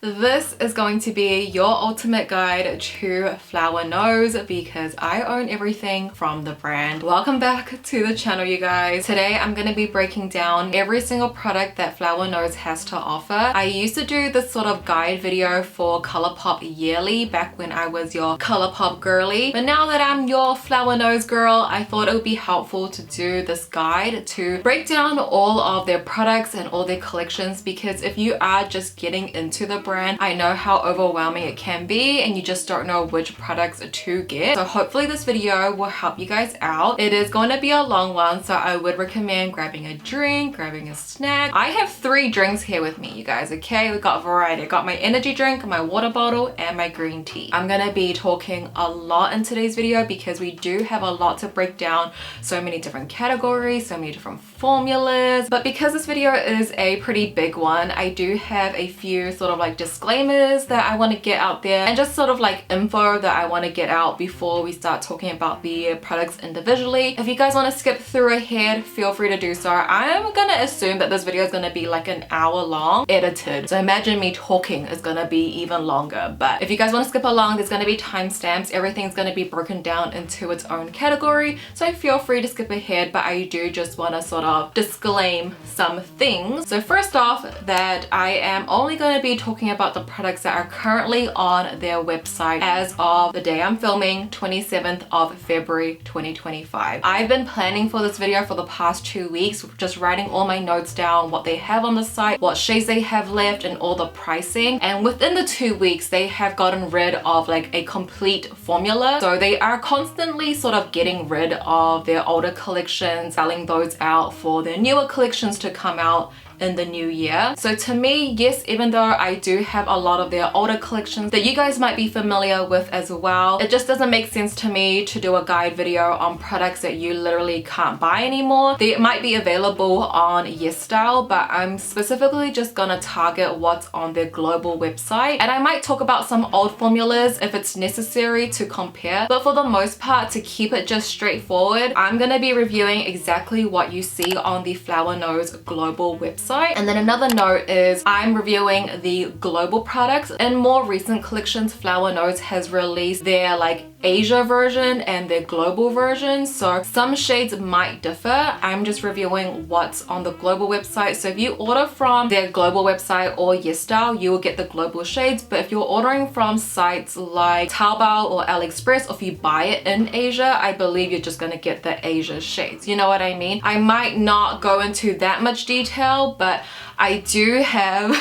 This is going to be your ultimate guide to Flower Nose because I own everything from the brand. Welcome back to the channel, you guys. Today I'm going to be breaking down every single product that Flower Nose has to offer. I used to do this sort of guide video for ColourPop yearly back when I was your ColourPop girly, but now that I'm your Flower Nose girl, I thought it would be helpful to do this guide to break down all of their products and all their collections, because if you are just getting into the brand, I know how overwhelming it can be and you just don't know which products to get. So hopefully this video will help you guys out. It is going to be a long one, so I would recommend grabbing a drink, grabbing a snack. I have 3 drinks here with me, you guys, okay? We got variety. I got my energy drink, my water bottle, and my green tea. I'm gonna be talking a lot in today's video because we do have a lot to break down. So many different categories, so many different formulas. But because this video is a pretty big one, I do have a few sort of like disclaimers that I want to get out there and just sort of like info that I want to get out before we start talking about the products individually. If you guys want to skip through ahead, feel free to do so. I'm gonna assume that this video is gonna be like an hour long edited, so imagine me talking is gonna be even longer. But if you guys want to skip along, there's gonna be timestamps. Everything's gonna be broken down into its own category, so feel free to skip ahead. But I do just want to sort of disclaim some things. So first off, that I am only going to be talking about the products that are currently on their website as of the day I'm filming, 27th of February 2025. I've been planning for this video for the past 2 weeks, just writing all my notes down, what they have on the site, what shades they have left, and all the pricing. And within the 2 weeks, they have gotten rid of like a complete formula. So they are constantly sort of getting rid of their older collections, selling those out for their newer collections to come out in the new year. So to me, yes, even though I do have a lot of their older collections that you guys might be familiar with as well, it just doesn't make sense to me to do a guide video on products that you literally can't buy anymore. They might be available on YESSJUDY, but I'm specifically just gonna target what's on their global website. And I might talk about some old formulas if it's necessary to compare, but for the most part, to keep it just straightforward, I'm gonna be reviewing exactly what you see on the Flower Nose global website. And then another note is I'm reviewing the global products. In more recent collections, Flower Nose has released their like Asia version and their global version, so some shades might differ. I'm just reviewing what's on the global website. So if you order from their global website or YESSTYLE, you will get the global shades. But if you're ordering from sites like Taobao or AliExpress, or if you buy it in Asia, I believe you're just gonna get the Asia shades. You know what I mean? I might not go into that much detail, but I do have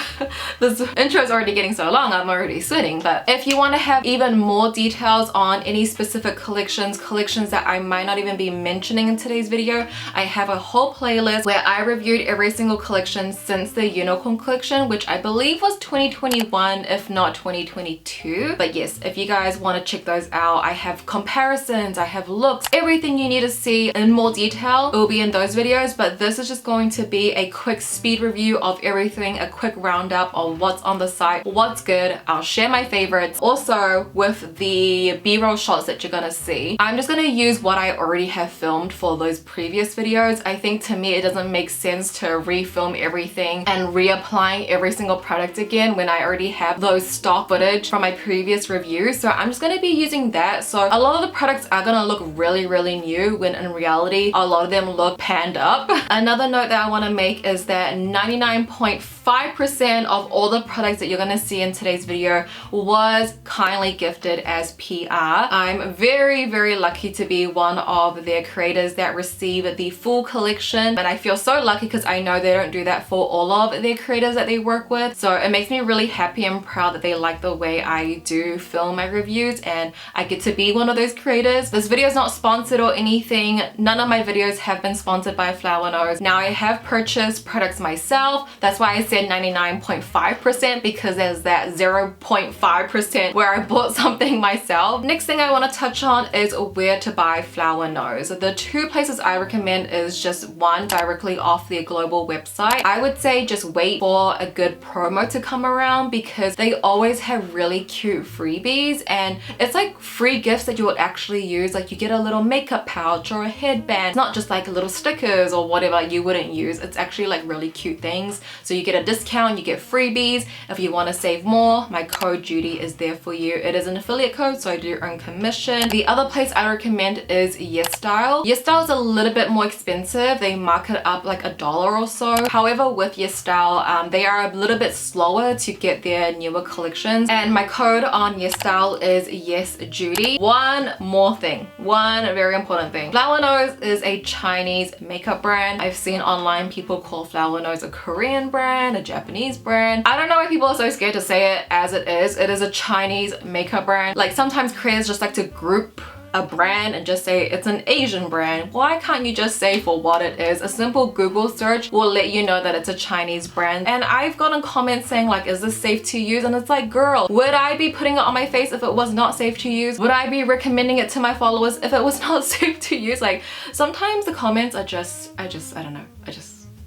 this intro is already getting so long, I'm already sweating. But if you want to have even more details on any specific collections that I might not even be mentioning in today's video, I have a whole playlist where I reviewed every single collection since the unicorn collection, which I believe was 2021 if not 2022. But yes, if you guys want to check those out, I have comparisons, I have looks, everything you need to see in more detail will be in those videos. But this is just going to be a quick speed review of everything, a quick roundup of what's on the site, what's good. I'll share my favorites. Also, with the B-roll shots that you're gonna see, I'm just gonna use what I already have filmed for those previous videos. I think to me it doesn't make sense to refilm everything and reapplying every single product again when I already have those stock footage from my previous reviews. So I'm just gonna be using that. So a lot of the products are gonna look really new when in reality a lot of them look panned up. Another note that I want to make is that 99.5% of all the products that you're gonna see in today's video was kindly gifted as PR. I'm very lucky to be one of their creators that receive the full collection, and I feel so lucky because I know they don't do that for all of their creators that they work with. So it makes me really happy and proud that they like the way I do film my reviews and I get to be one of those creators. This video is not sponsored or anything. None of my videos have been sponsored by Flower Nose. Now I have purchased products myself. That's why I said 99.5%, because there's that 0.5% where I bought something myself. Next thing I want to touch on is where to buy Flower Nose. The 2 places I recommend is just one directly off their global website. I would say just wait for a good promo to come around because they always have really cute freebies and it's like free gifts that you would actually use. Like you get a little makeup pouch or a headband. It's not just like little stickers or whatever you wouldn't use. It's actually like really cute things. So you get a discount, you get freebies. If you want to save more, my code JUDY is there for you. It is an affiliate code, so I do earn commission. The other place I recommend is YESSTYLE. YESSTYLE is a little bit more expensive. They mark it up like $1 or so. However, with YESSTYLE, they are a little bit slower to get their newer collections. And my code on YESSTYLE is YESJUDY. One more thing, one very important thing. Flower Nose is a Chinese makeup brand. I've seen online people call Flower Nose a Korean brand, a Japanese brand. I don't know why people are so scared to say it as it is. It is a Chinese makeup brand. Like sometimes creators just like to group a brand and just say it's an Asian brand. Why can't you just say for what it is? A simple Google search will let you know that it's a Chinese brand. And I've gotten comments saying like, is this safe to use? And it's like, girl, would I be putting it on my face if it was not safe to use? Would I be recommending it to my followers if it was not safe to use? Like sometimes the comments are just, I don't know.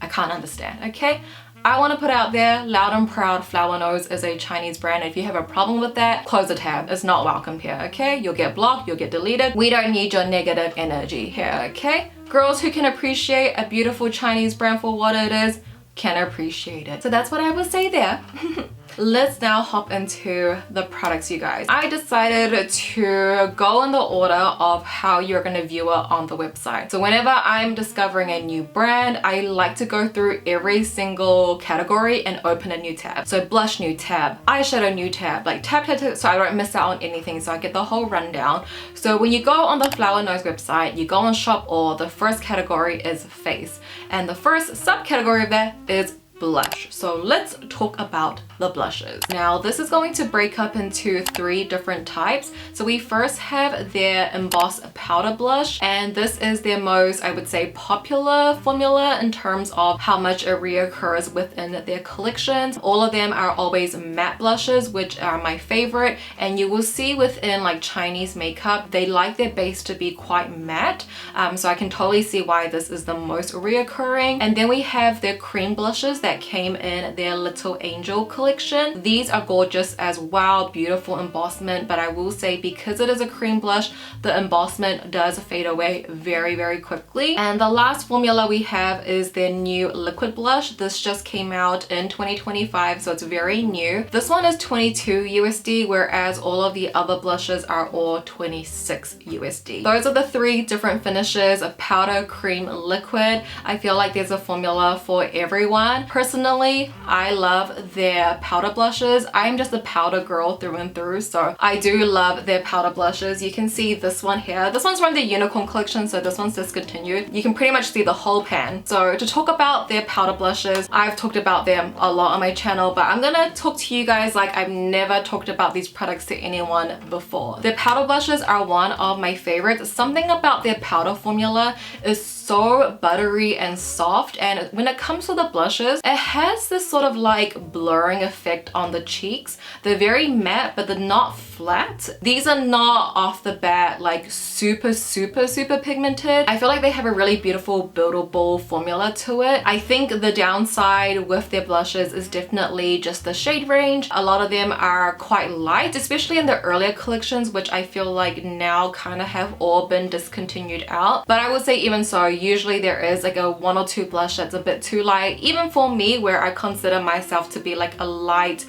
I can't understand, okay? I want to put out there, loud and proud, Flower Nose is a Chinese brand. If you have a problem with that, close the tab. It's not welcome here, okay? You'll get blocked, you'll get deleted. We don't need your negative energy here, okay? Girls who can appreciate a beautiful Chinese brand for what it is, can appreciate it. So that's what I will say there. Let's now hop into the products, you guys. I decided to go in the order of how you're gonna view it on the website. So whenever I'm discovering a new brand, I like to go through every single category and open a new tab. So blush, new tab, eyeshadow, new tab, like tab, so I don't miss out on anything, so I get the whole rundown. So when you go on the Flower Nose website, you go on shop all, the first category is face. And the first subcategory of that is blush. So let's talk about the blushes. Now this is going to break up into 3 different types. So we first have their embossed powder blush, and this is their most, I would say, popular formula in terms of how much it reoccurs within their collections. All of them are always matte blushes, which are my favorite, and you will see within like Chinese makeup, they like their base to be quite matte. So I can totally see why this is the most reoccurring. And then we have their cream blushes that came in their Little Angel collection. These are gorgeous as well, beautiful embossment, but I will say because it is a cream blush, the embossment does fade away very, very quickly. And the last formula we have is their new liquid blush. This just came out in 2025, so it's very new. This one is 22 USD, whereas all of the other blushes are all 26 USD. Those are the 3 different finishes of powder, cream, liquid. I feel like there's a formula for everyone. Personally, I love their powder blushes. I'm just a powder girl through and through, so I do love their powder blushes. You can see this one here. This one's from the Unicorn collection, so this one's discontinued. You can pretty much see the whole pan. So to talk about their powder blushes, I've talked about them a lot on my channel, but I'm gonna talk to you guys like I've never talked about these products to anyone before. Their powder blushes are one of my favorites. Something about their powder formula is so buttery and soft, and when it comes to the blushes, it has this sort of like blurring effect on the cheeks. They're very matte, but they're not flat. These are not off the bat like super pigmented. I feel like they have a really beautiful buildable formula to it. I think the downside with their blushes is definitely just the shade range. A lot of them are quite light, especially in the earlier collections, which I feel like now kind of have all been discontinued out. But I would say even so, usually there is like a 1 or 2 blush that's a bit too light, even for me, where I consider myself to be like a light,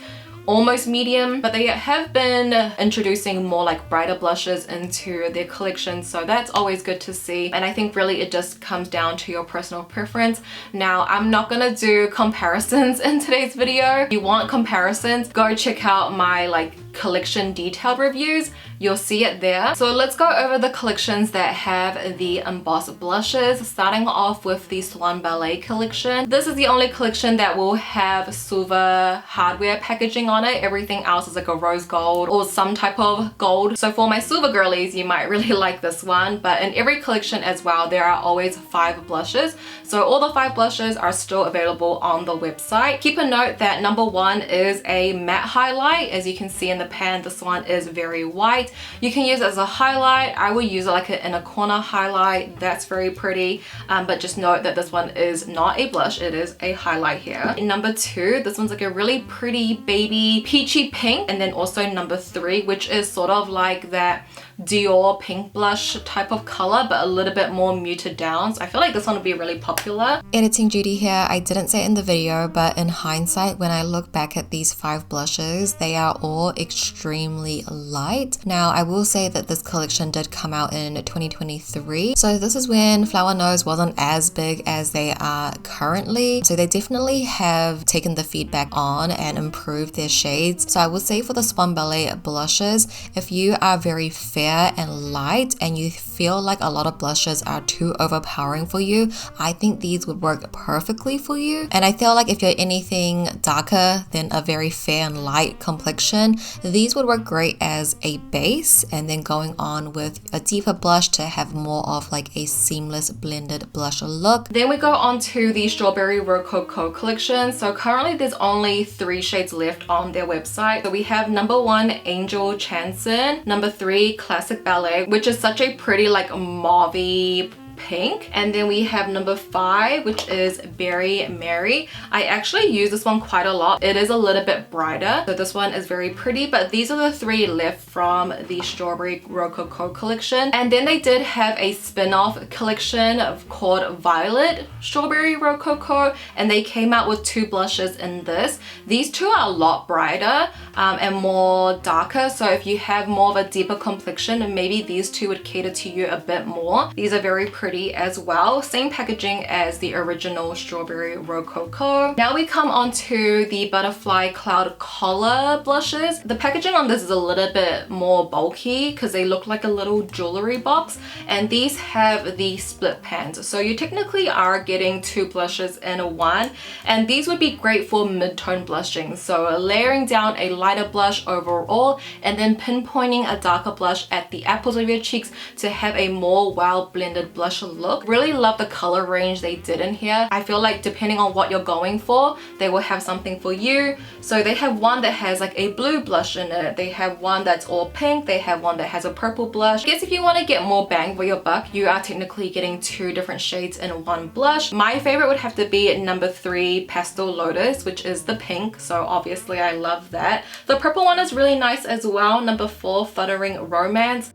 almost medium, but they have been introducing more like brighter blushes into their collection, so that's always good to see. And I think really it just comes down to your personal preference. Now, I'm not gonna do comparisons in today's video. If you want comparisons, go check out my like collection detailed reviews. You'll see it there. So let's go over the collections that have the embossed blushes, starting off with the Swan Ballet collection. This is the only collection that will have silver hardware packaging on it. Everything else is like a rose gold or some type of gold. So for my silver girlies, you might really like this one, but in every collection as well, there are always 5 blushes. So all the 5 blushes are still available on the website. Keep a note that number 1 is a matte highlight. As you can see in the pan, this one is very white. You can use it as a highlight. I will use it like an inner corner highlight. That's very pretty, but just note that this one is not a blush, it is a highlight here. In number 2, this one's like a really pretty baby peachy pink, and then also number 3, which is sort of like that Dior pink blush type of color, but a little bit more muted down. So I feel like this one would be really popular. Editing Judy here. I didn't say it in the video, but in hindsight, when I look back at these 5 blushes, they are all extremely light. Now, I will say that this collection did come out in 2023. So this is when Flower Nose wasn't as big as they are currently. So they definitely have taken the feedback on and improved their shades. So I would say for the Swan Ballet blushes, if you are very fair and light and you feel like a lot of blushes are too overpowering for you, I think these would work perfectly for you. And I feel like if you're anything darker than a very fair and light complexion, these would work great as a base, and then going on with a deeper blush to have more of like a seamless blended blush look. Then we go on to the Strawberry Rococo collection. So currently there's only 3 shades left on their website. So we have number 1, Angel Chanson, number 3, Classic Ballet, which is such a pretty like mauvey pink, and then we have number 5, which is Berry Mary. I actually use this one quite a lot. It is a little bit brighter, so this one is very pretty, but these are the 3 left from the Strawberry Rococo collection. And then they did have a spin-off collection called Violet Strawberry Rococo, and they came out with 2 blushes in this. These 2 are a lot brighter and more darker, so if you have more of a deeper complexion, maybe these 2 would cater to you a bit more. These are very pretty as well. Same packaging as the original Strawberry Rococo. Now we come on to the Butterfly Cloud Collar blushes. The packaging on this is a little bit more bulky because they look like a little jewelry box, and these have the split pans. So you technically are getting 2 blushes in one, and these would be great for mid-tone blushing. So layering down a lighter blush overall and then pinpointing a darker blush at the apples of your cheeks to have a more well blended blush look. Really love the color range they did in here. I feel like depending on what you're going for, they will have something for you. So they have one that has like a blue blush in it. They have one that's all pink. They have one that has a purple blush. I guess if you want to get more bang for your buck, you are technically getting 2 different shades in one blush. My favorite would have to be number 3, Pastel Lotus, which is the pink. So obviously I love that. The purple one is really nice as well. Number 4, Fluttering Romance.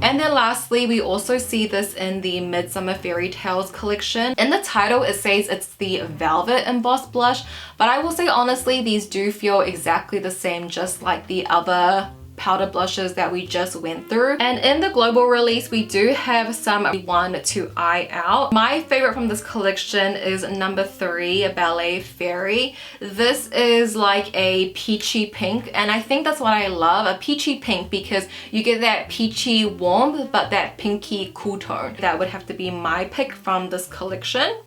And then lastly, we also see this in the Midsummer Fairy Tales collection. In the title, it says it's the Velvet Embossed Blush, but I will say honestly, these do feel exactly the same, just like the other powder blushes that we just went through. And in the global release, we do have some one to eye out. My favorite from this collection is number 3, Ballet Fairy. This is like a peachy pink, and I think that's what I love, a peachy pink, because you get that peachy warmth but that pinky cool tone. That would have to be my pick from this collection.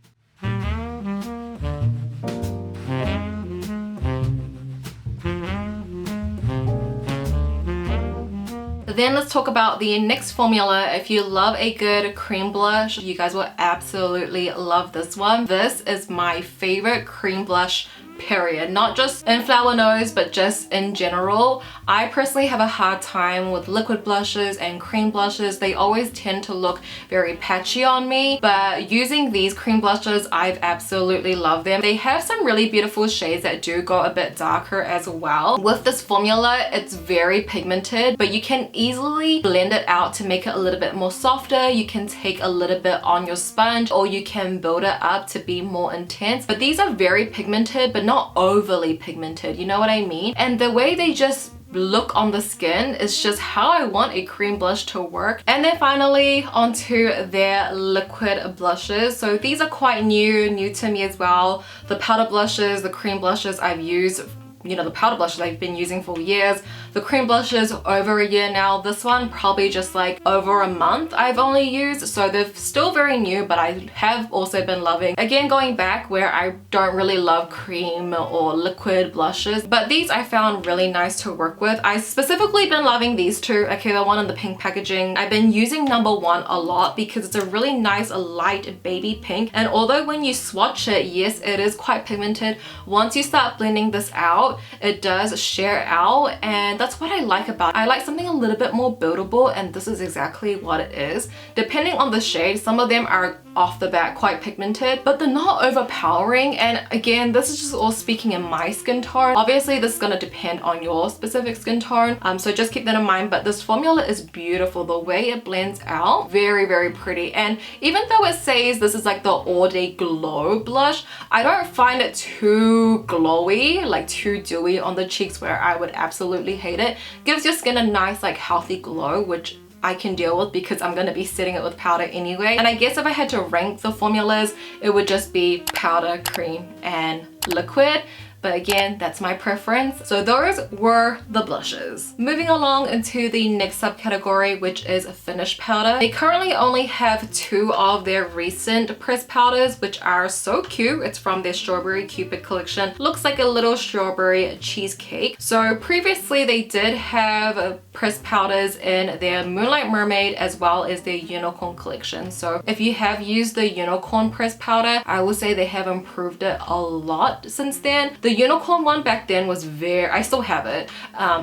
Then let's talk about the NYX formula. If you love a good cream blush, you guys will absolutely love this one. This is my favorite cream blush, period. Not just in Flower Nose, but just in general. I personally have a hard time with liquid blushes and cream blushes. They always tend to look very patchy on me, but using these cream blushes, I've absolutely loved them. They have some really beautiful shades that do go a bit darker as well. With this formula, it's very pigmented, but you can easily blend it out to make it a little bit more softer. You can take a little bit on your sponge, or you can build it up to be more intense. But these are very pigmented, but not overly pigmented, you know what I mean? And the way they just look on the skin is just how I want a cream blush to work. And then finally onto their liquid blushes. So these are quite new to me as well. The powder blushes, the cream blushes I've used, you know, the powder blushes I've been using for years. The cream blushes over a year now. This one probably just like over a month I've only used, so they're still very new, but I have also been loving. Again, going back where I don't really love cream or liquid blushes, but these I found really nice to work with. I specifically been loving these 2. Okay, the one in the pink packaging. I've been using number 1 a lot because it's a really nice light baby pink, and although when you swatch it, yes, it is quite pigmented, once you start blending this out, it does share out, and that's what I like about it. I like something a little bit more buildable, and this is exactly what it is. Depending on the shade, some of them are off the bat quite pigmented, but they're not overpowering. And again, this is just all speaking in my skin tone. Obviously this is going to depend on your specific skin tone, so just keep that in mind. But this formula is beautiful. The way it blends out, very, very pretty. And even though it says this is like the all day glow blush, I don't find it too glowy, like too dewy on the cheeks where I would absolutely hate it. Gives your skin a nice like healthy glow, which I can deal with because I'm going to be setting it with powder anyway. And I guess if I had to rank the formulas, it would just be powder, cream, and liquid. But again, that's my preference. So those were the blushes. Moving along into the next subcategory, which is finish powder. They currently only have 2 of their recent pressed powders, which are so cute. It's from their Strawberry Cupid collection. Looks like a little strawberry cheesecake. So previously they did have pressed powders in their Moonlight Mermaid as well as their Unicorn collection. So if you have used the Unicorn pressed powder, I will say they have improved it a lot since then. The Unicorn one back then was I still have it.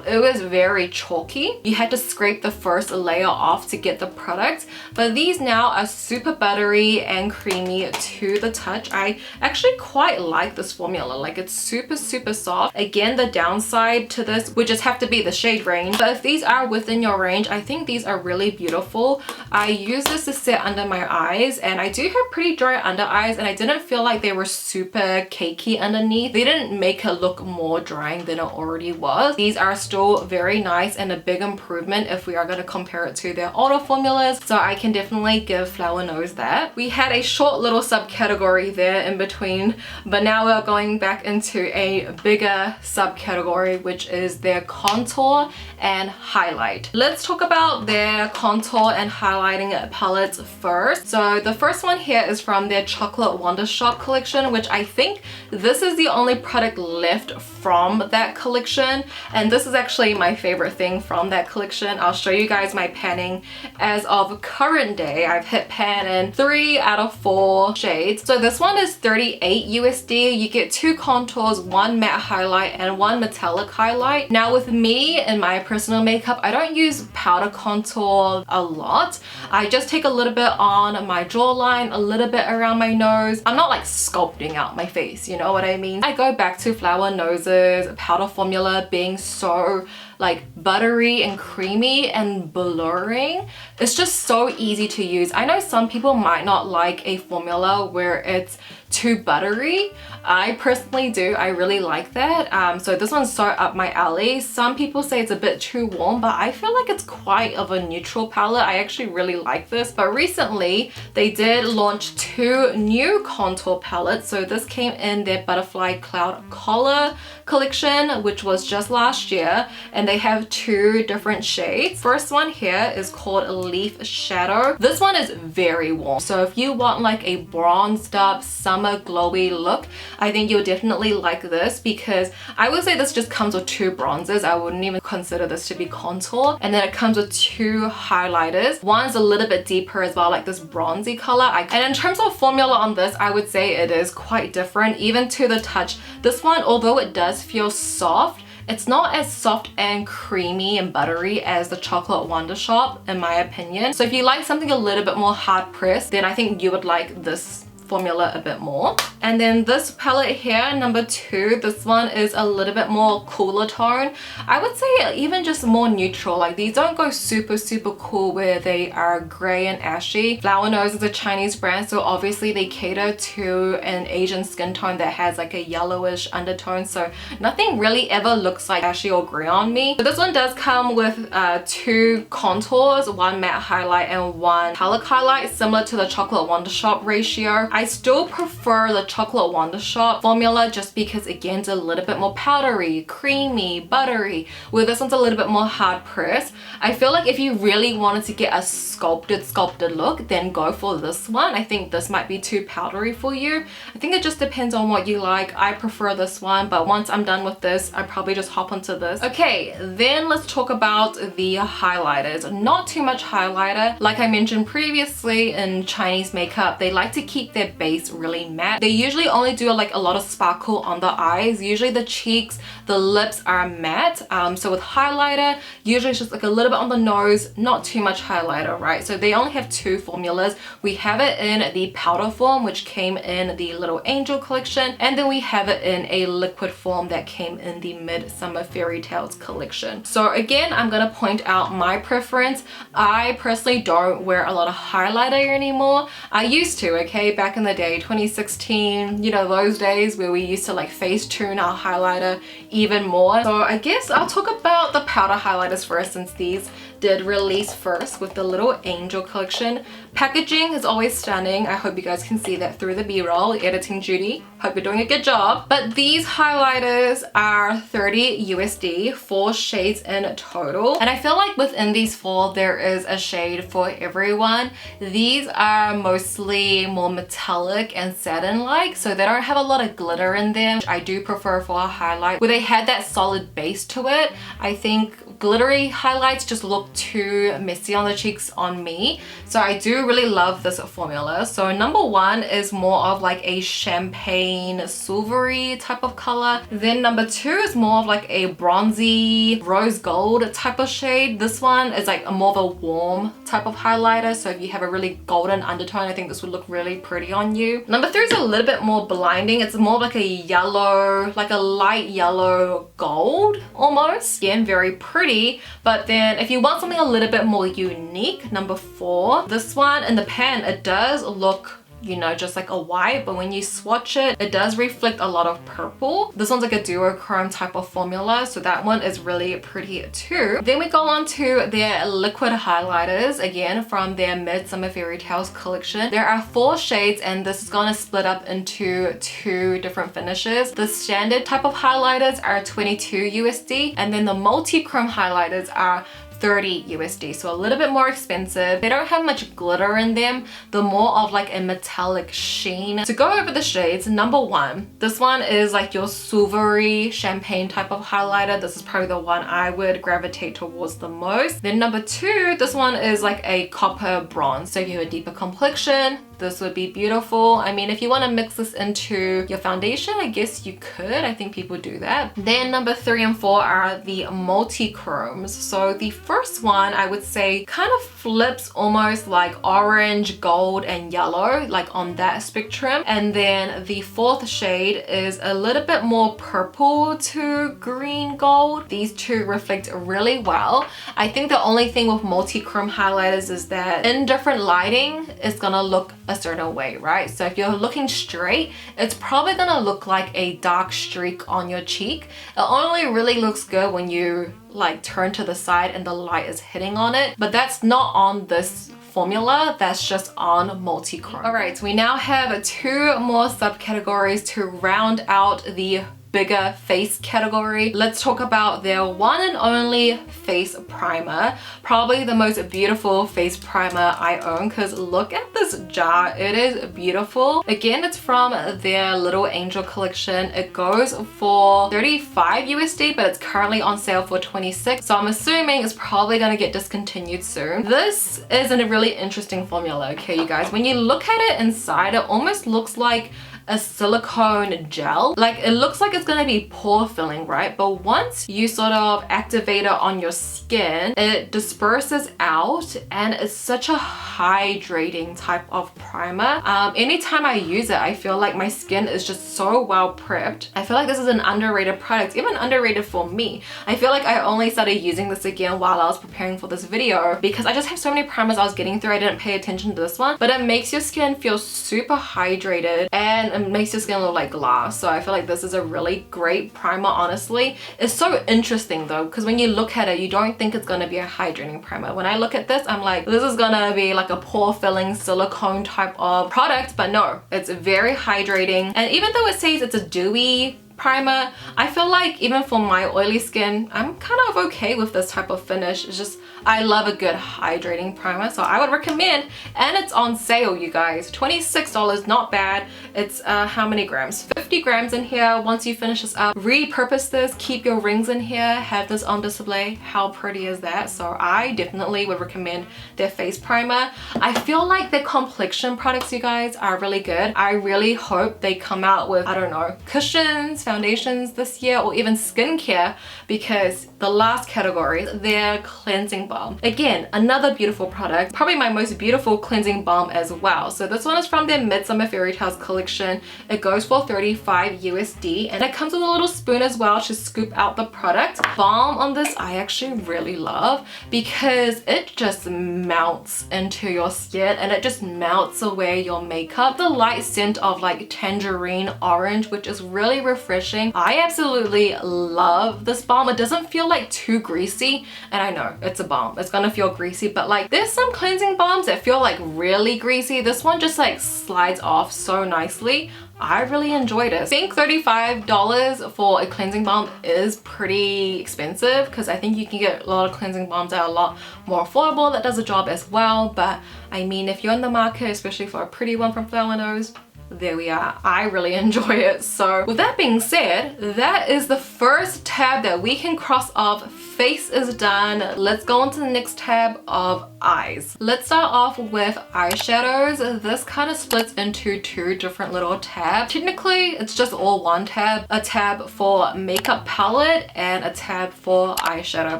It was very chalky. You had to scrape the first layer off to get the product. But these now are super buttery and creamy to the touch. I actually quite like this formula. Like, it's super, super soft. Again, the downside to this would just have to be the shade range. But if these are within your range, I think these are really beautiful. I use this to set under my eyes, and I do have pretty dry under eyes, and I didn't feel like they were super cakey underneath. They didn't make it look more drying than it already was. These are still very nice and a big improvement if we are going to compare it to their older formulas, so I can definitely give Flower Nose that. We had a short little subcategory there in between, but now we're going back into a bigger subcategory, which is their contour and highlight. Let's talk about their contour and highlighting palettes first. So the first one here is from their Chocolate Wonder Shop collection, which I think this is the only product left from that collection, and this is actually my favorite thing from that collection. I'll show you guys my panning as of current day. I've hit pan in 3 out of 4 shades. So this one is 38 USD. You get 2 contours, 1 matte highlight and 1 metallic highlight. Now with me in my personal makeup, I don't use powder contour a lot. I just take a little bit on my jawline, a little bit around my nose. I'm not like sculpting out my face, you know what I mean? I go back to Flower Nose's powder formula being so like buttery and creamy and blurring. It's just so easy to use. I know some people might not like a formula where it's too buttery. I personally do. I really like that. So this one's so up my alley. Some people say it's a bit too warm, but I feel like it's quite of a neutral palette. I actually really like this. But recently they did launch 2 new contour palettes. So this came in their Butterfly Cloud Color collection, which was just last year, and they have 2 different shades. First one here is called Leaf Shadow. This one is very warm. So if you want like a bronzed up summer glowy look, I think you'll definitely like this, because I would say this just comes with 2 bronzers. I wouldn't even consider this to be contour. And then it comes with 2 highlighters. One's a little bit deeper as well, like this bronzy color. And in terms of formula on this, I would say it is quite different, even to the touch. This one, although it does feel soft, it's not as soft and creamy and buttery as the Chocolate Wonder Shop, in my opinion. So if you like something a little bit more hard pressed, then I think you would like this formula a bit more. And then this palette here, number 2, this one is a little bit more cooler tone. I would say even just more neutral. Like, these don't go super, super cool where they are gray and ashy. Flower Nose is a Chinese brand, so obviously they cater to an Asian skin tone that has like a yellowish undertone. So nothing really ever looks like ashy or gray on me. So this one does come with 2 contours, 1 matte highlight and 1 metallic highlight, similar to the Chocolate Wonder Shop ratio. I still prefer the Chocolate Wonder Shop formula just because, again, it's a little bit more powdery, creamy, buttery, where this one's a little bit more hard pressed. I feel like if you really wanted to get a sculpted look, then go for this one. I think this might be too powdery for you. I think it just depends on what you like. I prefer this one, but once I'm done with this, I probably just hop onto this. Okay, then let's talk about the highlighters. Not too much highlighter. Like I mentioned previously, in Chinese makeup, they like to keep their their base really matte. They usually only do like a lot of sparkle on the eyes. Usually the cheeks, the lips are matte. So with highlighter, usually it's just like a little bit on the nose, not too much highlighter, right? So they only have two formulas. We have it in the powder form, which came in the Little Angel collection, and then we have it in a liquid form that came in the Midsummer Fairy Tales collection. So again, I'm gonna point out my preference. I personally don't wear a lot of highlighter anymore. I used to, okay, back in the day, 2016, you know, those days where we used to like face tune our highlighter even more. So I guess I'll talk about the powder highlighters first, since these did release first with the Little Angel collection. Packaging is always stunning. I hope you guys can see that through the b-roll. Editing Judy, hope you're doing a good job. But these highlighters are 30 USD, 4 shades in total. And I feel like within these 4, there is a shade for everyone. These are mostly more metallic and satin-like, so they don't have a lot of glitter in them. I do prefer for a highlight where they had that solid base to it. I think glittery highlights just look too messy on the cheeks on me. So I do really love this formula. So number 1 is more of like a champagne silvery type of color. Then number 2 is more of like a bronzy rose gold type of shade. This one is like a more of a warm type of highlighter. So if you have a really golden undertone, I think this would look really pretty on you. Number 3 is a little bit more blinding. It's more like a yellow, like a light yellow gold almost. Again, very pretty. But then if you want something a little bit more unique, number 4, this one in the pan, it does look, you know, just like a white, but when you swatch it, it does reflect a lot of purple. This one's like a duochrome type of formula, so that one is really pretty too. Then we go on to their liquid highlighters, again from their Midsummer Fairy Tales collection. There are 4 shades, and this is gonna split up into 2 different finishes. The standard type of highlighters are 22 USD, and then the multi-chrome highlighters are 30 USD, so a little bit more expensive. They don't have much glitter in them. They're more of like a metallic sheen. To go over the shades, number 1, this one is like your silvery champagne type of highlighter. This is probably the one I would gravitate towards the most. Then number 2, this one is like a copper bronze. So if you have a deeper complexion, this would be beautiful. I mean, if you want to mix this into your foundation, I guess you could. I think people do that. Then number 3 and 4 are the multi-chromes. So the first one, I would say, kind of flips almost like orange, gold, and yellow, like on that spectrum. And then the 4th shade is a little bit more purple to green gold. These 2 reflect really well. I think the only thing with multi-chrome highlighters is that in different lighting, it's gonna look a certain way, right? So if you're looking straight, it's probably gonna look like a dark streak on your cheek. It only really looks good when you like turn to the side and the light is hitting on it, but that's not on this formula, that's just on multi-chrome. All right, so we now have 2 more subcategories to round out the bigger face category. Let's talk about their one and only face primer. Probably the most beautiful face primer I own, because look at this jar. It is beautiful. Again, it's from their Little Angel collection. It goes for 35 USD, but it's currently on sale for 26. So I'm assuming it's probably gonna get discontinued soon. This is a really interesting formula, okay, you guys? When you look at it inside, it almost looks like a silicone gel. Like, it looks like it's gonna be pore filling, right? But once you sort of activate it on your skin, it disperses out, and it's such a hydrating type of primer. Anytime I use it, I feel like my skin is just so well prepped. I feel like this is an underrated product, even underrated for me. I feel like I only started using this again while I was preparing for this video, because I just have so many primers I was getting through. I didn't pay attention to this one, but it makes your skin feel super hydrated, and it makes your skin look like glass. So I feel like this is a really great primer, honestly. It's so interesting though, because when you look at it, you don't think it's gonna be a hydrating primer. When I look at this, I'm like, this is gonna be like a pore filling silicone type of product, but no, it's very hydrating. And even though it says it's a dewy primer. I feel like even for my oily skin, I'm kind of okay with this type of finish. It's just, I love a good hydrating primer, so I would recommend. And it's on sale, you guys. $26, not bad. It's how many grams? 50 grams in here. Once you finish this up, repurpose this, keep your rings in here, have this on display. How pretty is that? So I definitely would recommend their face primer. I feel like their complexion products, you guys, are really good. I really hope they come out with, I don't know, cushions, foundations this year, or even skincare, because the last category, their cleansing balm. Again, another beautiful product, probably my most beautiful cleansing balm as well. So this one is from their Midsummer Fairy Tales collection. It goes for $35 USD, and it comes with a little spoon as well to scoop out the product. Balm on this I actually really love because it just melts into your skin and it just melts away your makeup. The light scent of like tangerine orange, which is really refreshing. I absolutely love this balm. It doesn't feel like too greasy, and I know it's a balm, it's gonna feel greasy, but like there's some cleansing balms that feel like really greasy. This one just like slides off so nicely. I really enjoyed it. I think $35 for a cleansing balm is pretty expensive, because I think you can get a lot of cleansing balms that are a lot more affordable that does the job as well. But I mean, if you're in the market, especially for a pretty one from Flower Nose, there we are. I really enjoy it. So with that being said, that is the first tab that we can cross off. Face is done. Let's go on to the next tab of eyes. Let's start off with eyeshadows. This kind of splits into two different little tabs. Technically, it's just all one tab. A tab for makeup palette and a tab for eyeshadow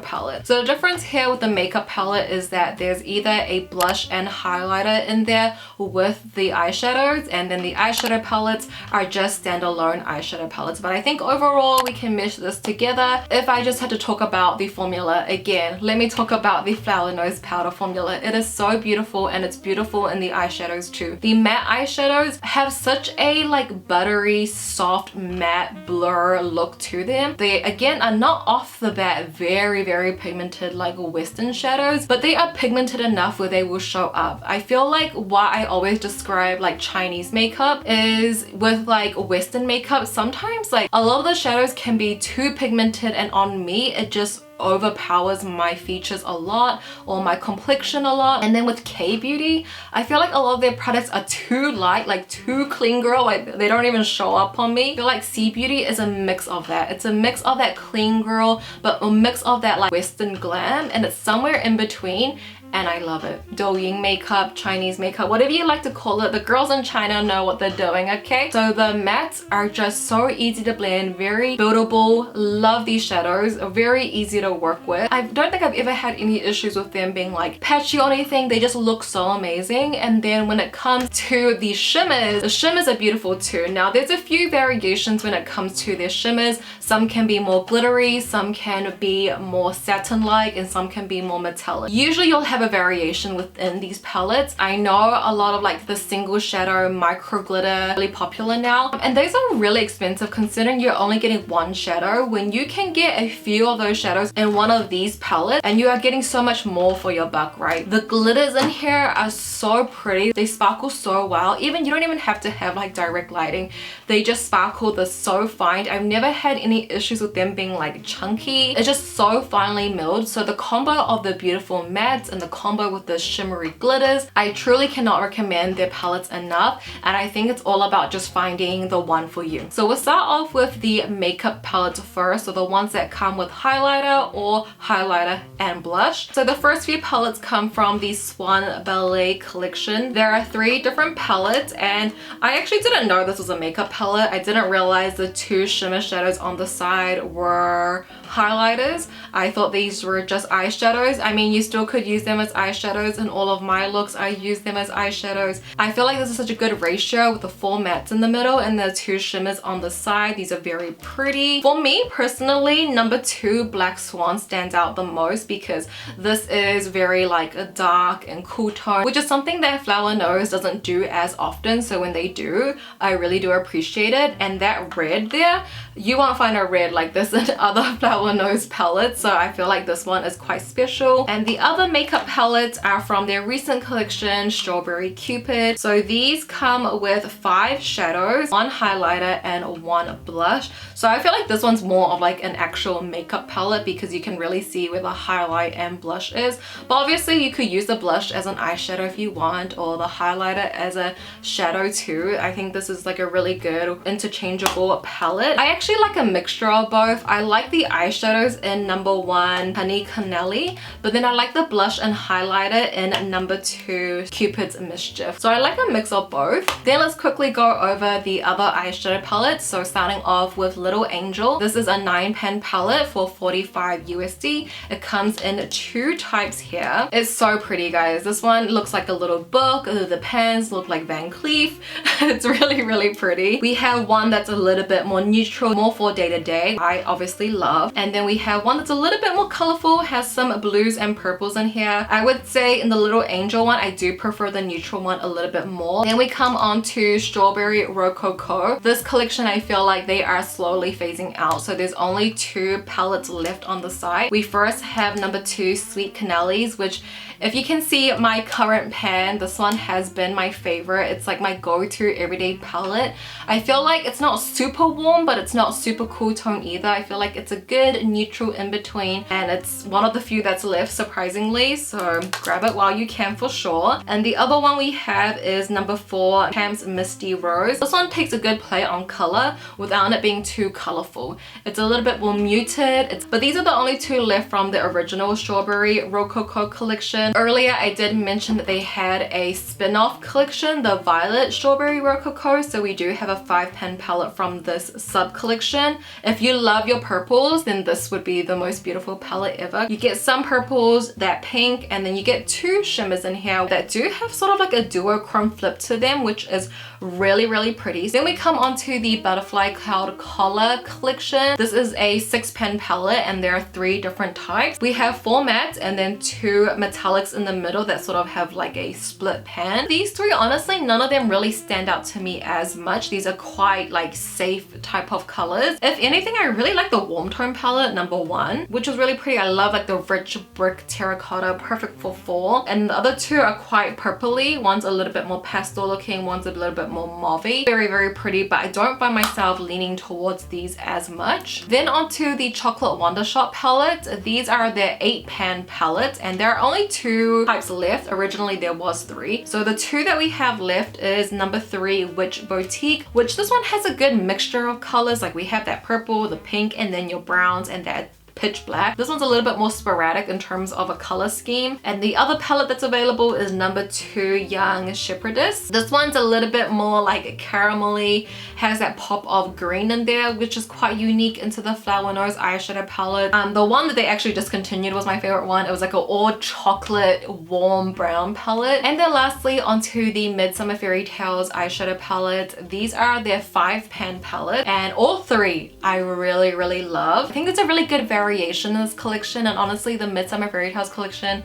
palette. So the difference here with the makeup palette is that there's either a blush and highlighter in there with the eyeshadows, and then the eyeshadow palettes are just standalone eyeshadow palettes. But I think overall we can mesh this together. If I just had to talk about the formula again, let me talk about the Flower Nose powder formula. It is so beautiful, and it's beautiful in the eyeshadows too. The matte eyeshadows have such a like buttery, soft, matte blur look to them. They again are not off the bat very, very pigmented like Western shadows, but they are pigmented enough where they will show up. I feel like what I always describe like Chinese makeup is with like Western makeup, sometimes like a lot of the shadows can be too pigmented, and on me it just overpowers my features a lot or my complexion a lot. And then with K-Beauty, I feel like a lot of their products are too light, like too clean girl, like they don't even show up on me. I feel like C-Beauty is a mix of that. It's a mix of that clean girl, but a mix of that like Western glam, and it's somewhere in between. And I love it. Douyin makeup, Chinese makeup, whatever you like to call it. The girls in China know what they're doing, okay? So the mattes are just so easy to blend, very buildable. Love these shadows, very easy to work with. I don't think I've ever had any issues with them being like patchy or anything. They just look so amazing. And then when it comes to the shimmers are beautiful too. Now there's a few variations when it comes to their shimmers. Some can be more glittery, some can be more satin-like, and some can be more metallic. Usually you'll have a variation within these palettes. I know a lot of like the single shadow micro glitter really popular now, and those are really expensive considering you're only getting one shadow, when you can get a few of those shadows in one of these palettes and you are getting so much more for your buck, right? The glitters in here are so pretty. They sparkle so well. Even you don't even have to have like direct lighting. They just sparkle. They're so fine. I've never had any issues with them being like chunky. It's just so finely milled. So the combo of the beautiful mattes and the combo with the shimmery glitters, I truly cannot recommend their palettes enough, and I think it's all about just finding the one for you. So we'll start off with the makeup palettes first, so the ones that come with highlighter or highlighter and blush. So the first few palettes come from the Swan Ballet collection. There are 3 different palettes, and I actually didn't know this was a makeup palette. I didn't realize the 2 shimmer shadows on the side were highlighters. I thought these were just eyeshadows. I mean, you still could use them as eyeshadows. In all of my looks, I use them as eyeshadows. I feel like this is such a good ratio with the 4 mattes in the middle and the 2 shimmers on the side. These are very pretty. For me personally, number 2 Black Swan stands out the most because this is very like a dark and cool tone, which is something that Flower Nose doesn't do as often. So when they do, I really do appreciate it. And that red there, you won't find a red like this in other flower nose palettes, so I feel like this one is quite special. And the other makeup palettes are from their recent collection, Strawberry Cupid. So these come with 5 shadows, 1 highlighter and 1 blush. So I feel like this one's more of like an actual makeup palette because you can really see where the highlight and blush is. But obviously you could use the blush as an eyeshadow if you want, or the highlighter as a shadow too. I think this is like a really good interchangeable palette. I actually like a mixture of both. I like the eyeshadows in number 1, Honey Canelli, but then I like the blush and highlighter in number 2, Cupid's Mischief. So I like a mix of both. Then let's quickly go over the other eyeshadow palettes. So starting off with Little Angel. This is a 9-pan palette for 45 USD. It comes in 2 types here. It's so pretty, guys. This one looks like a little book. The pans look like Van Cleef. It's really pretty. We have one that's a little bit more neutral, more for day-to-day. I obviously love. And then we have one that's a little bit more colorful, has some blues and purples in here. I would say in the Little Angel one, I do prefer the neutral one a little bit more. Then we come on to Strawberry Rococo. This collection, I feel like they are slowly phasing out. So there's only 2 palettes left on the side. We first have number 2, Sweet Canellis, which if you can see my current pan, this one has been my favorite. It's like my go-to everyday palette. I feel like it's not super warm, but it's not super cool tone either. I feel like it's a good neutral in between, and it's one of the few that's left, surprisingly. So grab it while you can for sure. And the other one we have is number 4, Pam's Misty Rose. This one takes a good play on color without it being too colorful. It's a little bit more muted, but these are the only 2 left from the original Strawberry Rococo collection. Earlier I did mention that they had a spin-off collection, the Violet Strawberry Rococo, so we do have a 5-pan palette from this sub collection. If you love your purples, then this would be the most beautiful palette ever. You get some purples, that pink, and then you get 2 shimmers in here that do have sort of like a duochrome flip to them, which is really pretty. Then we come on to the Butterfly Cloud Color collection. This is a 6-pan palette and there are 3 different types. We have 4 mattes and then 2 metallics in the middle that sort of have like a split pan. These 3, honestly, none of them really stand out to me as much. These are quite like safe type of colors. If anything, I really like the warm tone palette, number 1, which is really pretty. I love like the rich brick terracotta, perfect for fall. And the other 2 are quite purpley. One's a little bit more pastel looking, one's a little bit more mauvey. Very pretty, but I don't find myself leaning towards these as much. Then onto the Chocolate Wonder Shop palette. These are their 8-pan palettes and there are only 2 types left. Originally there was 3. So the 2 that we have left is number 3, Witch Boutique, which this one has a good mixture of colors. Like we have that purple, the pink, and then your browns and that pitch black. This one's a little bit more sporadic in terms of a color scheme. And the other palette that's available is number 2, Young Shepherdess. This one's a little bit more like caramelly, has that pop of green in there, which is quite unique into the Flower Nose eyeshadow palette. The one that they actually discontinued was my favorite one. It was like an all chocolate warm brown palette. And then lastly onto the Midsummer Fairy Tales eyeshadow palette. These are their 5-pan palette and all 3 I really love. I think it's a really good variation in this collection, and honestly the Midsummer Fairy Tales collection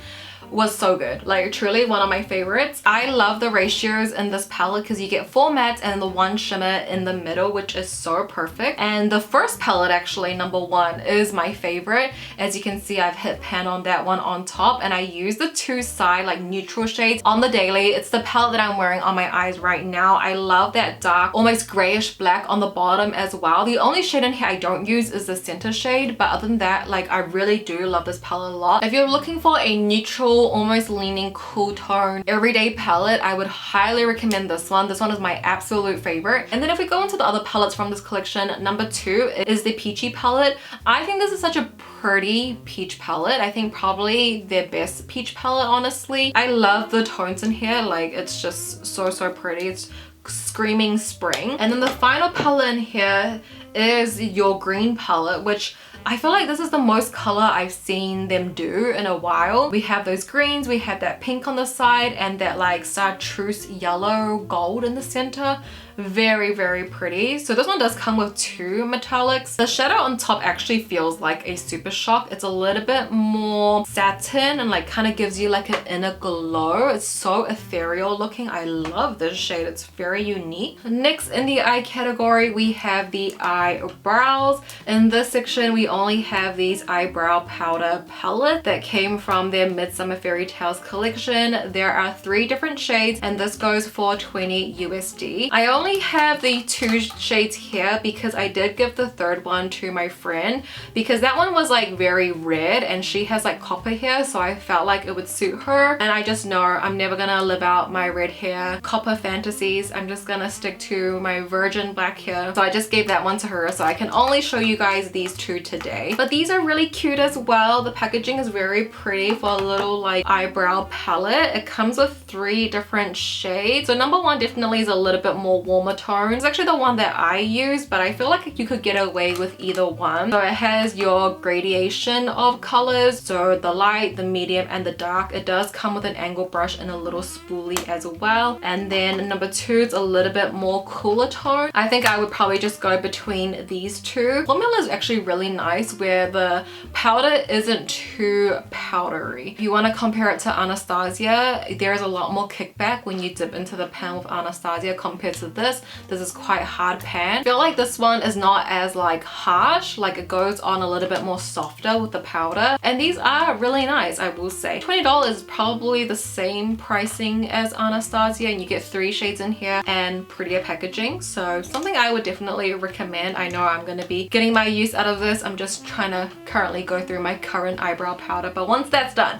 was so good. Like truly one of my favorites. I love the ratios in this palette because you get 4 mattes and the 1 shimmer in the middle, which is so perfect. And the first palette, actually number 1, is my favorite. As you can see, I've hit pan on that one on top, and I use the 2 side like neutral shades on the daily. It's the palette that I'm wearing on my eyes right now. I love that dark almost grayish black on the bottom as well. The only shade in here I don't use is the center shade, but other than that, like I really do love this palette a lot. If you're looking for a neutral, almost leaning cool tone everyday palette, I would highly recommend this one. This one is my absolute favorite. And then if we go into the other palettes from this collection, number 2 is the Peachy palette. I think this is such a pretty peach palette. I think probably their best peach palette, honestly. I love the tones in here. Like it's just so pretty. It's screaming spring. And then the final palette in here is your green palette, which I feel like this is the most color I've seen them do in a while. We have those greens, we have that pink on the side, and that like chartreuse yellow gold in the center. very, very pretty. So this one does come with 2 metallics. The shadow on top actually feels like a Super Shock. It's a little bit more satin and like kind of gives you like an inner glow. It's so ethereal looking. I love this shade. It's very unique. Next in the eye category, we have the eyebrows. In this section, we only have these eyebrow powder palette that came from their Midsummer Fairy Tales collection. There are 3 different shades and this goes for $20 USD. I only have the 2 shades here because I did give the 3rd one to my friend because that one was like very red and she has like copper hair, so I felt like it would suit her, and I just know I'm never gonna live out my red hair copper fantasies. I'm just gonna stick to my virgin black hair, so I just gave that one to her, so I can only show you guys these 2 today. But these are really cute as well. The packaging is very pretty for a little like eyebrow palette. It comes with 3 different shades. So number 1 definitely is a little bit more warmer tone. It's actually the one that I use, but I feel like you could get away with either one. So it has your gradation of colors, so the light, the medium, and the dark. It does come with an angle brush and a little spoolie as well. And then number 2 is a little bit more cooler tone. I think I would probably just go between these 2. Formula is actually really nice where the powder isn't too powdery. If you want to compare it to Anastasia, there's a lot more kickback when you dip into the pan with Anastasia compared to this. This is quite hard pan. I feel like this one is not as like harsh, like it goes on a little bit more softer with the powder, and these are really nice, I will say. $20 is probably the same pricing as Anastasia, and you get 3 shades in here and prettier packaging, so something I would definitely recommend. I know I'm going to be getting my use out of this. I'm just trying to currently go through my current eyebrow powder, but once that's done,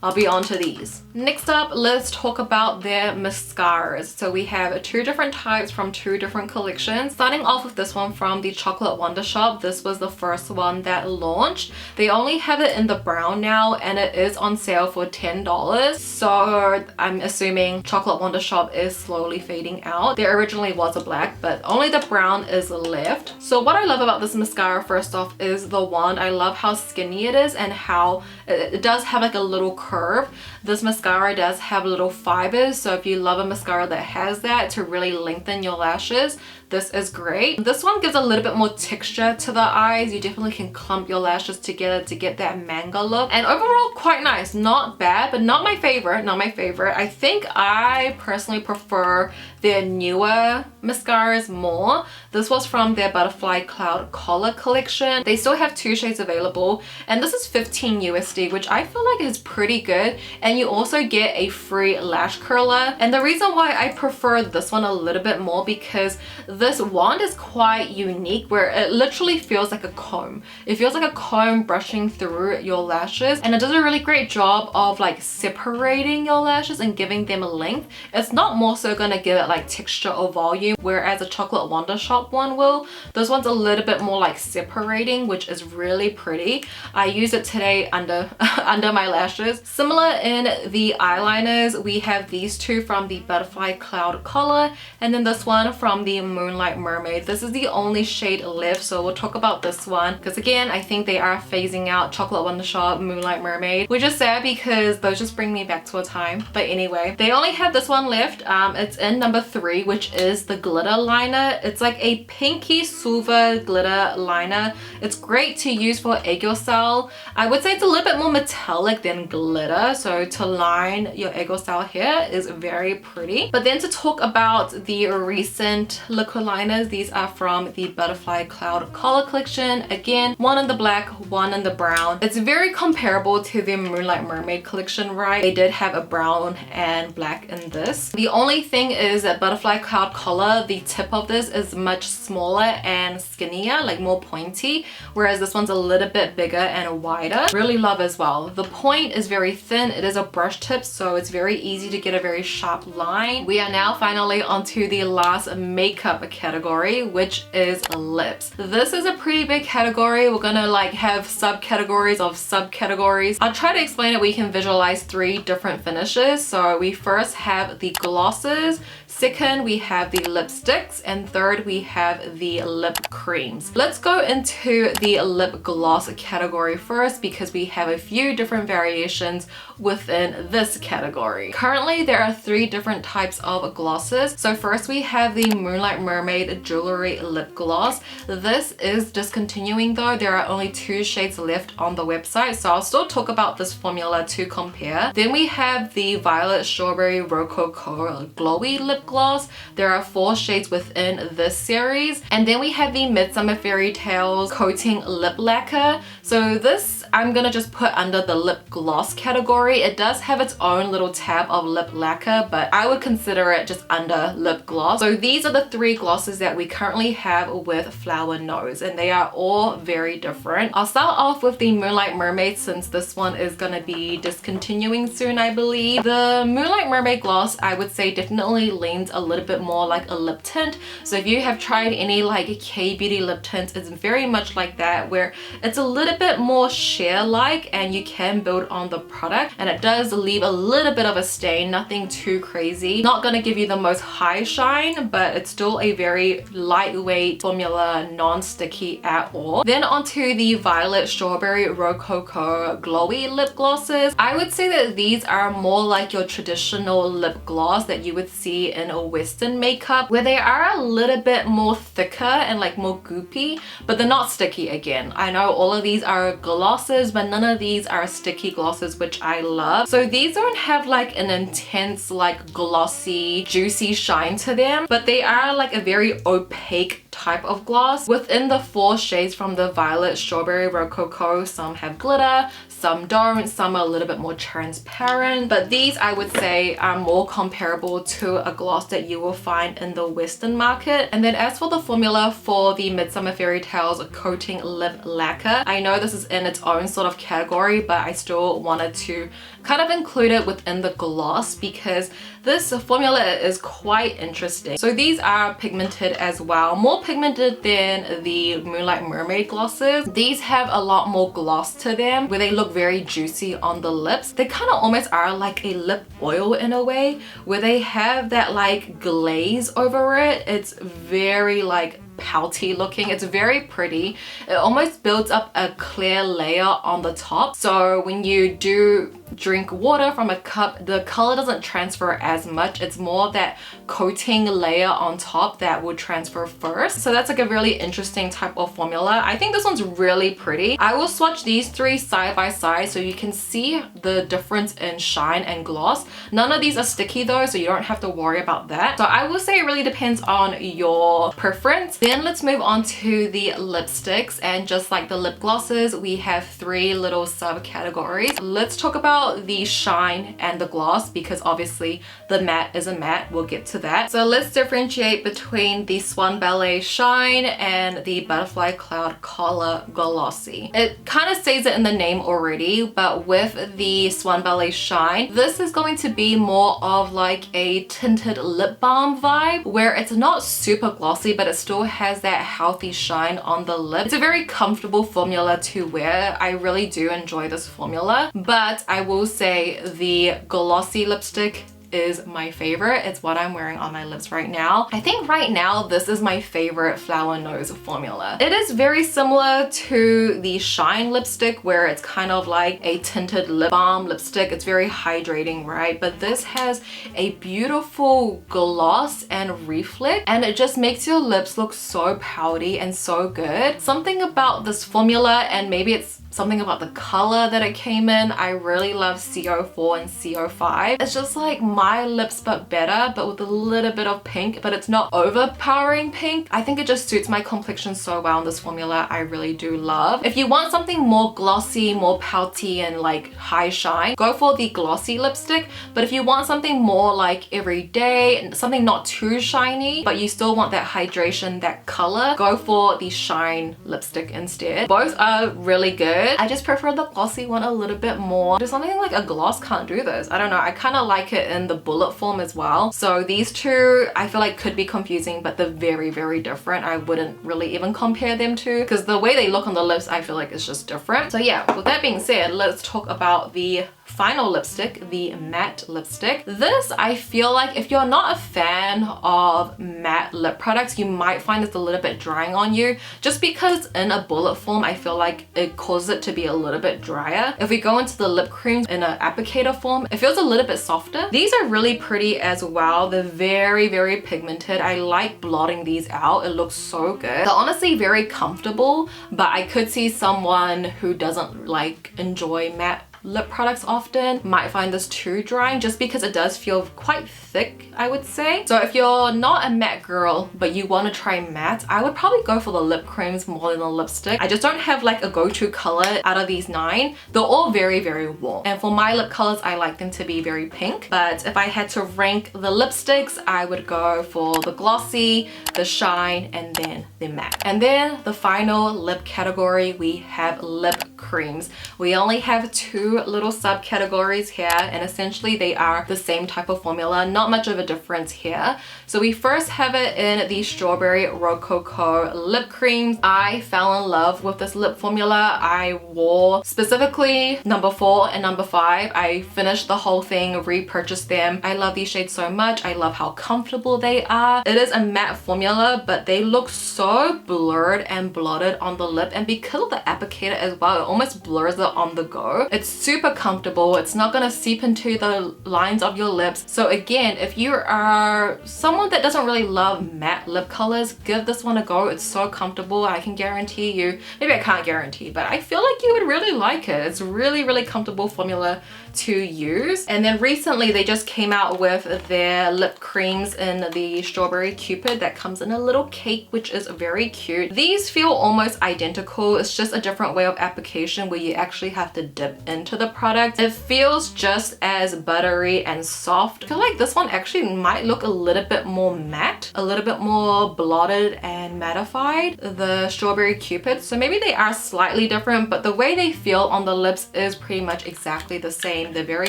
I'll be on to these. Next up, let's talk about their mascaras. So we have 2 different types from 2 different collections. Starting off with this one from the Chocolate Wonder Shop. This was the first one that launched. They only have it in the brown now and it is on sale for $10. So I'm assuming Chocolate Wonder Shop is slowly fading out. There originally was a black, but only the brown is left. So what I love about this mascara, first off, is the wand. I love how skinny it is and how it does have like a little curve. This mascara does have little fibers, so if you love a mascara that has that to really lengthen your lashes, this is great. This one gives a little bit more texture to the eyes. You definitely can clump your lashes together to get that manga look, and overall quite nice. Not bad, but not my favorite. Not my favorite. I think I personally prefer their newer mascaras more. This was from their Butterfly Cloud Color collection. They still have 2 shades available, and this is $15 USD, which I feel like is pretty good, and you also get a free lash curler. And the reason why I prefer this one a little bit more, because this wand is quite unique where it literally feels like a comb. It feels like a comb brushing through your lashes, and it does a really great job of like separating your lashes and giving them a length. It's not more so gonna give it like texture or volume, whereas a Chocolate Wonder Shop one will. This one's a little bit more like separating, which is really pretty. I use it today under under my lashes. Similar in the eyeliners, we have these 2 from the Butterfly Cloud Color, and then this one from the Moonlight Mermaid. This is the only shade left, so we'll talk about this one because again, I think they are phasing out Chocolate Wonder Shop, Moonlight Mermaid, which is sad because those just bring me back to a time. But anyway, they only have this one left. It's in number 3, which is the glitter liner. It's like a pinky silver glitter liner. It's great to use for egg yolk style. I would say it's a little bit more metallic than glitter, so to line your egg yolk style hair is very pretty. But then to talk about the recent liquid liners, these are from the Butterfly Cloud Color collection. Again, one in the black, one in the brown. It's very comparable to the Moonlight Mermaid collection, right? They did have a brown and black in this. The only thing is that Butterfly Cloud Color, the tip of this is much smaller and skinnier, like more pointy, whereas this one's a little bit bigger and wider. Really love as well. The point is very thin. It is a brush tip, so it's very easy to get a very sharp line. We are now finally onto the last makeup subcategory, which is lips. This is a pretty big category. We're gonna like have subcategories of subcategories. I'll try to explain it. We can visualize 3 different finishes. So we first have the glosses, second we have the lipsticks, and third we have the lip creams. Let's go into the lip gloss category first because we have a few different variations within this category. Currently there are 3 different types of glosses. So first we have the Moonlight Mermaid Jewelry Lip Gloss. This is discontinuing though. There are only 2 shades left on the website, so I'll still talk about this formula to compare. Then we have the Violet Strawberry Rococo Glowy Lip Gloss. There are 4 shades within this series. And then we have the Midsummer Fairy Tales Coating Lip Lacquer. So this I'm gonna just put under the lip gloss category. It does have its own little tab of lip lacquer, but I would consider it just under lip gloss. So these are the 3 glosses that we currently have with Flower Nose, and they are all very different. I'll start off with the Moonlight Mermaid since this one is gonna be discontinuing soon, I believe. The Moonlight Mermaid gloss, I would say, definitely leans a little bit more like a lip tint. So if you have tried any like K-beauty lip tints, it's very much like that, where it's a little bit more sheer-like and you can build on the product, and it does leave a little bit of a stain, nothing too crazy. Not gonna give you the most high shine, but it's still a very lightweight formula, non-sticky at all. Then onto the Violet Strawberry Rococo Glowy Lip Glosses. I would say that these are more like your traditional lip gloss that you would see in a Western makeup, where they are a little bit more thicker and like more goopy, but they're not sticky again. I know all of these are glosses, but none of these are sticky glosses, which I love. So these don't have like an intense like glossy juicy shine to them, but they are like a very opaque type of gloss. Within the 4 shades from the Violet Strawberry Rococo, some have glitter, some don't, some are a little bit more transparent, but these I would say are more comparable to a gloss that you will find in the Western market. And then as for the formula for the Midsummer Fairy Tales Coating Lip Lacquer, I know this is in its own sort of category, but I still wanted to kind of include it within the gloss because this formula is quite interesting. So these are pigmented as well, more pigmented than the Moonlight Mermaid glosses. These have a lot more gloss to them, where they look very juicy on the lips. They kind of almost are like a lip oil in a way, where they have that like glaze over it. It's very like pouty looking. It's very pretty. It almost builds up a clear layer on the top, so when you do drink water from a cup, the color doesn't transfer as much. It's more that coating layer on top that will transfer first. So that's like a really interesting type of formula. I think this one's really pretty. I will swatch these 3 side by side so you can see the difference in shine and gloss. None of these are sticky though, so you don't have to worry about that. So I will say it really depends on your preference. Then let's move on to the lipsticks, and just like the lip glosses, we have 3 little subcategories. Let's talk about the shine and the gloss because obviously the matte is a matte. We'll get to that. So let's differentiate between the Swan Ballet Shine and the Butterfly Cloud Color Glossy. It kind of says it in the name already, but with the Swan Ballet Shine, this is going to be more of like a tinted lip balm vibe, where it's not super glossy, but it still has that healthy shine on the lip. It's a very comfortable formula to wear. I really do enjoy this formula, but I will say the glossy lipstick is my favorite. It's what I'm wearing on my lips right now. I think right now this is my favorite Flower Nose formula. It is very similar to the Shine lipstick, where it's kind of like a tinted lip balm lipstick. It's very hydrating, right? But this has a beautiful gloss and reflect, and it just makes your lips look so pouty and so good. Something about this formula, and maybe it's something about the color that it came in. I really love CO4 and CO5. It's just like my lips but better, but with a little bit of pink, but it's not overpowering pink. I think it just suits my complexion so well in this formula. I really do love. If you want something more glossy, more pouty and like high shine, go for the glossy lipstick. But if you want something more like everyday and something not too shiny, but you still want that hydration, that color, go for the Shine lipstick instead. Both are really good. good. I just prefer the glossy one a little bit more. There's something like a gloss can't do this. I don't know. I kind of like it in the bullet form as well. So these two I feel like could be confusing, but they're very, very different. I wouldn't really even compare them to, because the way they look on the lips I feel like it's just different. So yeah, with that being said, let's talk about the final lipstick, the matte lipstick. This, I feel like if you're not a fan of matte lip products, you might find this a little bit drying on you, just because in a bullet form I feel like it causes it to be a little bit drier. If we go into the lip creams in an applicator form, it feels a little bit softer. These are really pretty as well. They're very, very pigmented. I like blotting these out. It looks so good. They're honestly very comfortable, but I could see someone who doesn't like enjoy matte lip products often might find this too drying, just because it does feel quite thick, I would say. So if you're not a matte girl but you want to try matte, I would probably go for the lip creams more than the lipstick. I just don't have like a go-to color out of these 9. They're all very, very warm, and for my lip colors I like them to be very pink. But if I had to rank the lipsticks, I would go for the glossy, the shine, and then the matte. And then the final lip category, we have lip creams. We only have 2 little subcategories here, and essentially they are the same type of formula, not much of a difference here. So we first have it in the strawberry rococo lip creams. I fell in love with this lip formula. I wore specifically number 4 and number 5. I finished the whole thing, repurchased them. I love these shades so much. I love how comfortable they are. It is a matte formula, but they look so blurred and blotted on the lip, and because of the applicator as well, it almost blurs it on the go. It's super comfortable. It's not gonna seep into the lines of your lips. So again, if you are someone that doesn't really love matte lip colors, give this one a go. It's so comfortable. I can guarantee you, maybe I can't guarantee, but I feel like you would really like it. It's really, really comfortable formula to use. And then recently they just came out with their lip creams in the strawberry cupid that comes in a little cake, which is very cute. These feel almost identical. It's just a different way of application where you actually have to dip into the product. It feels just as buttery and soft. I feel like this one actually might look a little bit more matte, a little bit more blotted and mattified, the strawberry cupid. So maybe they are slightly different, but the way they feel on the lips is pretty much exactly the same. They're very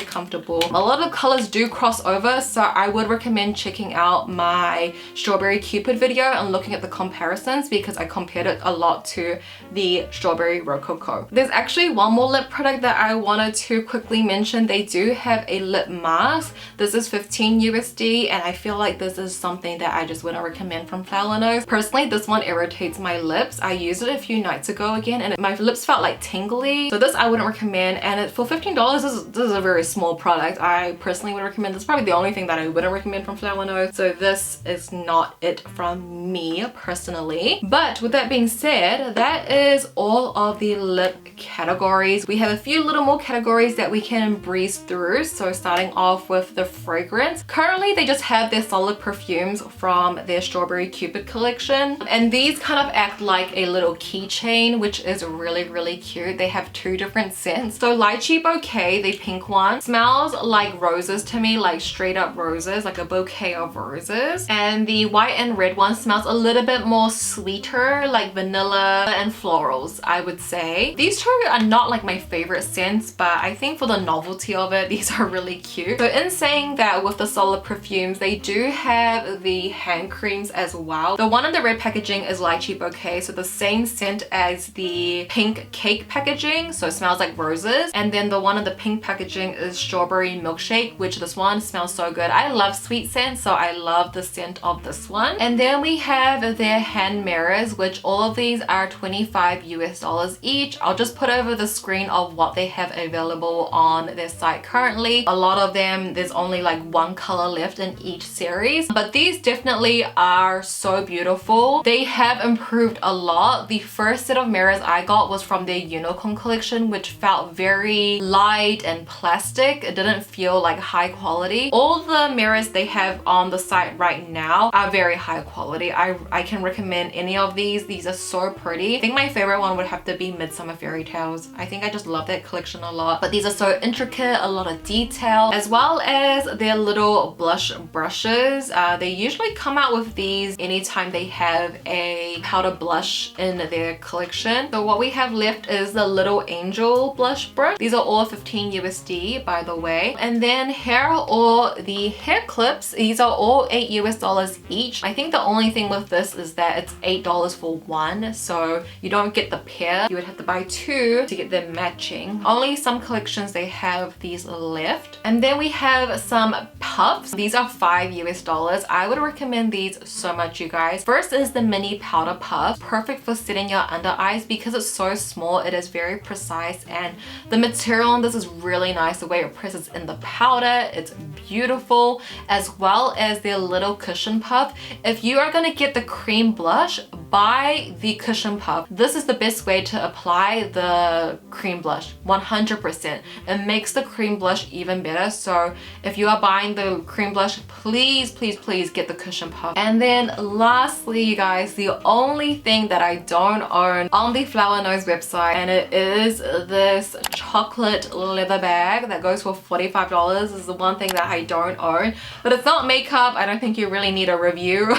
comfortable. A lot of colors do cross over, so I would recommend checking out my strawberry cupid video and looking at the comparisons, because I compared it a lot to the strawberry rococo. There's actually one more lip product that I wanted to quickly mention. They do have a lip mask. This is 15 USD, and I feel like this is something that I just wouldn't recommend from Flower Nose. Personally, this one irritates my lips. I used it a few nights ago again, and my lips felt like tingly. So this I wouldn't recommend, and for $15, this is a very small product. I personally would recommend this. Probably the only thing that I wouldn't recommend from Flower Nose. So this is not it from me personally. But with that being said, that is all of the lip categories. We have a few little more categories that we can breeze through. So starting off with the fragrance. Currently they just have their solid perfumes from their strawberry cupid collection, and these kind of act like a little keychain, which is really, really cute. They have 2 different scents. So lychee bouquet, the pink one, smells like roses to me, like straight up roses, like a bouquet of roses. And the white and red one smells a little bit more sweeter, like vanilla and florals, I would say. These 2 are not like my favorite scents, but I think for the novelty of it, these are really cute. So in saying that, with the solid perfumes, they do have the hand creams as well. The one in the red packaging is lychee bouquet, so the same scent as the pink cake packaging, so it smells like roses. And then the one in the pink packaging is strawberry milkshake, which this one smells so good. I love sweet scents, so I love the scent of this one. And then we have their hand mirrors, which all of these are $25 US each. I'll just put over the screen of what they have available on their site currently. A lot of them, there's only like 1 color left in each series, but these definitely are so beautiful. They have improved a lot. The first set of mirrors I got was from their unicorn collection, which felt very light and plastic. It didn't feel like high quality. All the mirrors they have on the site right now are very high quality. I can recommend any of these. These are so pretty. I think my favorite one would have to be Midsummer Fairy Tales. I think I just love that collection a lot, but these are so intricate, a lot of detail, as well as their little blush brushes. They usually come out with these anytime they have a powder blush in their collection. So what we have left is the little angel blush brush. These are all 15 USD, by the way. And then here are all the hair clips. These are all $8 US each. I think the only thing with this is that it's $8 for one, so you don't get the pair. You would have to buy two to get them matching. Only some collections they have these left. And then we have some puffs. These are $5 US. I would recommend these so much, you guys. First is the mini powder puff, perfect for setting your under eyes because it's so small. It is very precise, and the material on this is really nice. The way it presses in the powder, it's beautiful, as well as their little cushion puff. If you are gonna get the cream blush, buy the cushion puff. This is the best way to apply the cream blush, 100%. It makes the cream blush even better. So if you are buying the cream blush, please get the cushion puff. And then lastly, you guys, the only thing that I don't own on the Flower Nose website, and it is this chocolate leather bag that goes for $45. This is the one thing that I don't own, but it's not makeup. I don't think you really need a review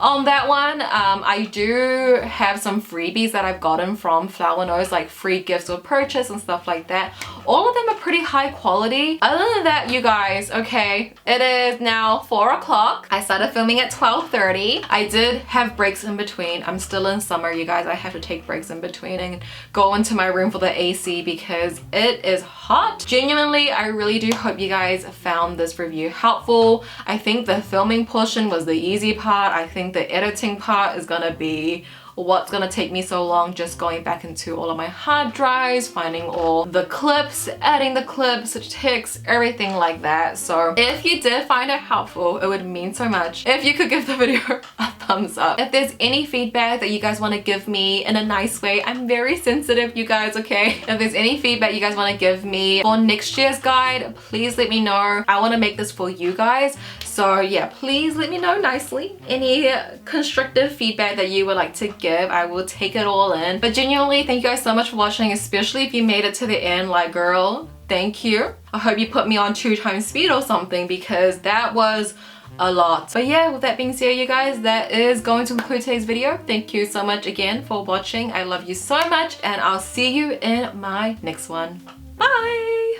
on that one. I do have some freebies that I've gotten from Flower Nose, like free gifts or purchase and stuff like that. All of them are pretty high quality. Other than that, you guys, okay, it is now 4 o'clock. I started filming at 12:30. I did have breaks in between. I'm still in summer, you guys. I have to take breaks in between and go into my room for the AC because it is hot. Genuinely, I really do hope you guys found this review helpful. I think the filming portion was the easy part. I think the editing part is gonna be what's gonna take me so long, just going back into all of my hard drives, finding all the clips, adding the clips, ticks, everything like that. So if you did find it helpful, it would mean so much if you could give the video a thumbs up. If there's any feedback that you guys want to give me in a nice way, I'm very sensitive, you guys, okay? If there's any feedback you guys want to give me for next year's guide, please let me know. I want to make this for you guys. So yeah, please let me know nicely any constructive feedback that you would like to give. I will take it all in. But genuinely, thank you guys so much for watching, especially if you made it to the end. Like, girl, thank you. I hope you put me on 2 times speed or something because that was a lot. But yeah, with that being said, you guys, that is going to conclude today's video. Thank you so much again for watching. I love you so much, and I'll see you in my next one. Bye!